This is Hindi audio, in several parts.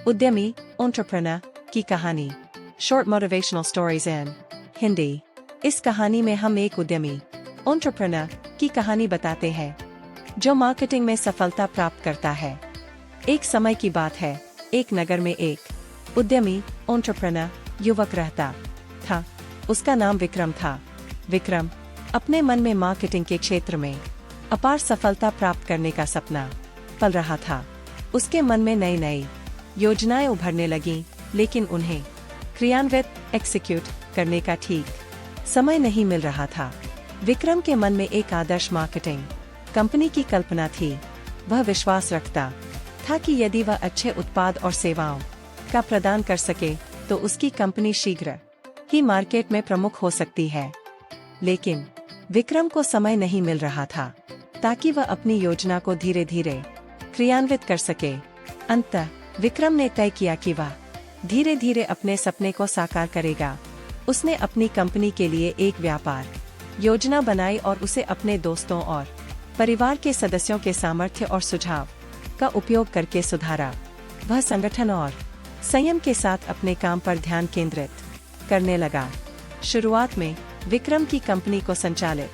उद्यमी एंटरप्रेन्योर की कहानी। Short motivational stories in Hindi. इस कहानी में हम एक उद्यमी एंटरप्रेन्योर की कहानी बताते हैं जो मार्केटिंग में सफलता प्राप्त करता है। एक समय की बात है, एक नगर में एक उद्यमी एंटरप्रेन्योर युवक रहता था। उसका नाम विक्रम था। विक्रम अपने मन में मार्केटिंग के क्षेत्र में अपार सफलता प्राप्त करने का सपना पल रहा था। उसके मन में नई नई योजनाएं उभरने लगीं, लेकिन उन्हें क्रियान्वित एग्जीक्यूट करने का ठीक समय नहीं मिल रहा था। विक्रम के मन में एक आदर्श मार्केटिंग कंपनी की कल्पना थी। वह विश्वास रखता था कि यदि वह अच्छे उत्पाद और सेवाओं का प्रदान कर सके तो उसकी कंपनी शीघ्र ही मार्केट में प्रमुख हो सकती है। लेकिन विक्रम को समय नहीं मिल रहा था ताकि वह अपनी योजना को धीरे धीरे क्रियान्वित कर सके। अंततः विक्रम ने तय किया कि वह धीरे धीरे अपने सपने को साकार करेगा। उसने अपनी कंपनी के लिए एक व्यापार योजना बनाई और उसे अपने दोस्तों और परिवार के सदस्यों के सामर्थ्य और सुझाव का उपयोग करके सुधारा। वह संगठन और संयम के साथ अपने काम पर ध्यान केंद्रित करने लगा। शुरुआत में विक्रम की कंपनी को संचालित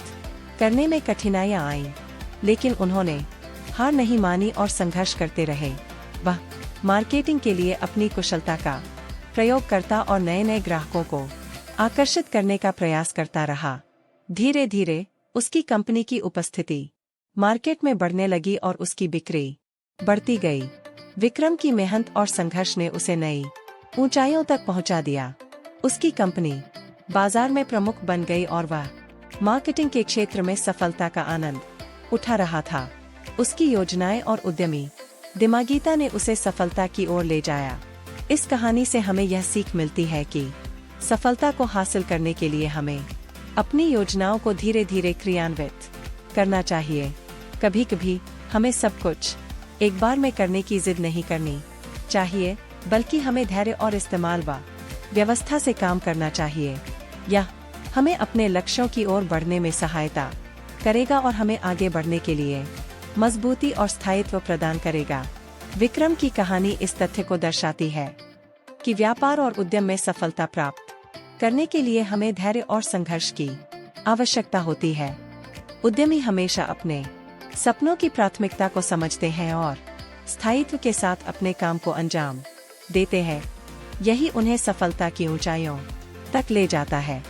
करने में कठिनाइयां आईं, लेकिन उन्होंने हार नहीं मानी और संघर्ष करते रहे। वह मार्केटिंग के लिए अपनी कुशलता का प्रयोग करता और नए नए ग्राहकों को आकर्षित करने का प्रयास करता रहा। धीरे धीरे उसकी कंपनी की उपस्थिति मार्केट में बढ़ने लगी और उसकी बिक्री बढ़ती गई। विक्रम की मेहनत और संघर्ष ने उसे नई ऊंचाइयों तक पहुंचा दिया। उसकी कंपनी बाजार में प्रमुख बन गई और वह मार्केटिंग के क्षेत्र में सफलता का आनंद उठा रहा था। उसकी योजनाएं और उद्यमी दिमागिता ने उसे सफलता की ओर ले जाया। इस कहानी से हमें यह सीख मिलती है कि सफलता को हासिल करने के लिए हमें अपनी योजनाओं को धीरे धीरे क्रियान्वित करना चाहिए। कभी कभी हमें सब कुछ एक बार में करने की जिद नहीं करनी चाहिए, बल्कि हमें धैर्य और इस्तेमाल व व्यवस्था से काम करना चाहिए। यह हमें अपने लक्ष्यों की ओर बढ़ने में सहायता करेगा और हमें आगे बढ़ने के लिए मजबूती और स्थायित्व प्रदान करेगा। विक्रम की कहानी इस तथ्य को दर्शाती है कि व्यापार और उद्यम में सफलता प्राप्त करने के लिए हमें धैर्य और संघर्ष की आवश्यकता होती है। उद्यमी हमेशा अपने सपनों की प्राथमिकता को समझते हैं और स्थायित्व के साथ अपने काम को अंजाम देते हैं। यही उन्हें सफलता की ऊंचाइयों तक ले जाता है।